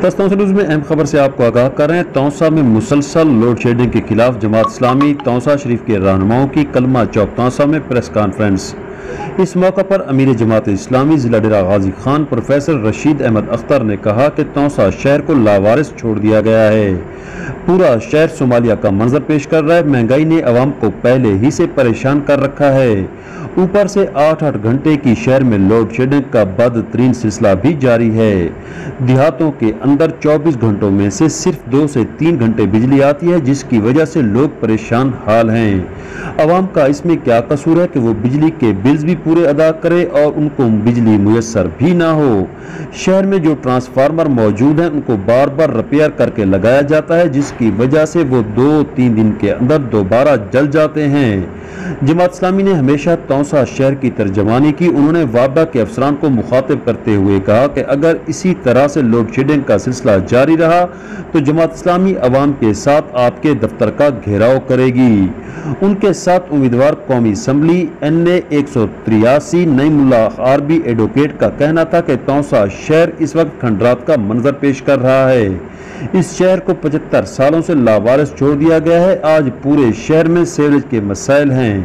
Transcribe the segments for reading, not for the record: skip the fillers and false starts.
Taunsa news में अहम खबर से आपको आगाह कर रहे हैं। तौसा में मुसलसल लोड शेडिंग के खिलाफ जमात इस्लामी तौसा शरीफ के रहनुमाओं की कलमा चौक तौसा में प्रेस कॉन्फ्रेंस। इस मौका पर अमीर जमात इस्लामी जिला डेरा गाजी खान प्रोफेसर रशीद अहमद अख्तर ने कहा कि तौसा शहर को लावारिस छोड़ दिया गया है। पूरा शहर सोमालिया का मंजर पेश कर रहा है। महंगाई ने अवाम को पहले ही से परेशान कर रखा है। ऊपर से 8-8 घंटे की शहर में लोड शेडिंग का बदतरीन सिलसिला भी जारी है। देहातों के अंदर 24 घंटों में से सिर्फ 2 से 3 घंटे बिजली आती है, जिसकी वजह से लोग परेशान हाल हैं। अवाम का इसमें क्या कसूर है कि वो बिजली के बिल्स भी पूरे अदा करे और उनको बिजली मुयस्सर भी ना हो। शहर में जो ट्रांसफार्मर मौजूद हैं उनको बार बार रिपेयर करके लगाया जाता है, जिसकी वजह से वो 2-3 दिन के अंदर दोबारा जल जाते हैं। जमात इस्लामी ने हमेशा तौसा शहर की तर्जमानी की। उन्होंने वाबा के अफसरान को मुखातिब करते हुए कहा कि अगर इसी तरह से लोड शेडिंग का सिलसिला जारी रहा तो जमात इस्लामी अवाम के साथ आपके दफ्तर का घेराव करेगी। उनके साथ उम्मीदवार कौमी assembly NA 183 Naimullah Arbi advocate का कहना था कि तौसा शहर इस वक्त खंडरात का मंजर पेश कर रहा है। इस शहर को 75 सालों से लावारिस छोड़ दिया गया है। आज पूरे शहर में सीवरेज के मसाइल हैं।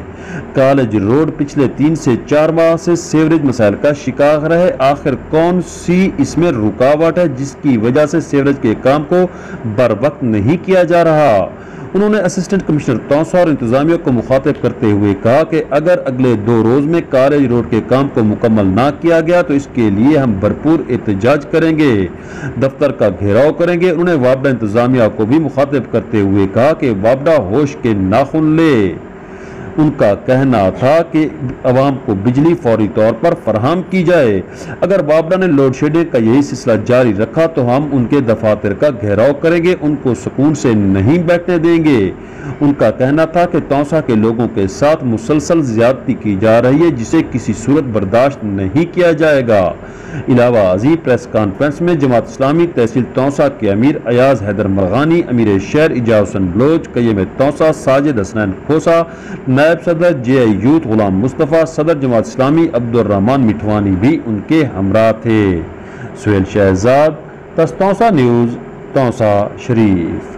कॉलेज रोड पिछले 3 से 4 माह से सीवरेज मसाइल का शिकार है। आखिर कौन सी इसमें रुकावट है जिसकी वजह से सीवरेज के काम को बर वक्त नहीं किया जा रहा। उन्होंने असिस्टेंट कमिश्नर तौसा और इंतजामिया को मुखातिब करते हुए कहा कि अगर अगले 2 रोज में कॉलेज रोड के काम को मुकम्मल ना किया गया तो इसके लिए हम भरपूर एहतजाज करेंगे, दफ्तर का घेराव करेंगे। उन्होंने वाबडा इंतजामिया को भी मुखातिब करते हुए कहा कि वाबडा होश के नाखुन ले। उनका कहना था कि अवाम को बिजली फौरी तौर पर फराहम की जाए। अगर वाबडा ने लोड शेडिंग का यही सिलसिला जारी रखा तो हम उनके दफातर का घेराव करेंगे, उनको सुकून से नहीं बैठने देंगे। उनका कहना था कि तौसा के लोगों के साथ मुसलसल ज्यादती की जा रही है, जिसे किसी सूरत बर्दाश्त नहीं किया जाएगा। इलावा अजीब प्रेस कॉन्फ्रेंस में जमात इस्लामी तहसील तौसा के अमीर अयाज हैदर मरगानी, अमीर शहर इजाज हुसैन बलोच, कय्यम तौसा साजिद हसनैन खोसा, नायब सदर JI यूथ गुलाम मुस्तफ़ा, सदर जमात इस्लामी अब्दुर्रहमान मिठवानी भी उनके हमरा थे। सुहेल शहजाद, तौसा न्यूज़, तौसा शरीफ।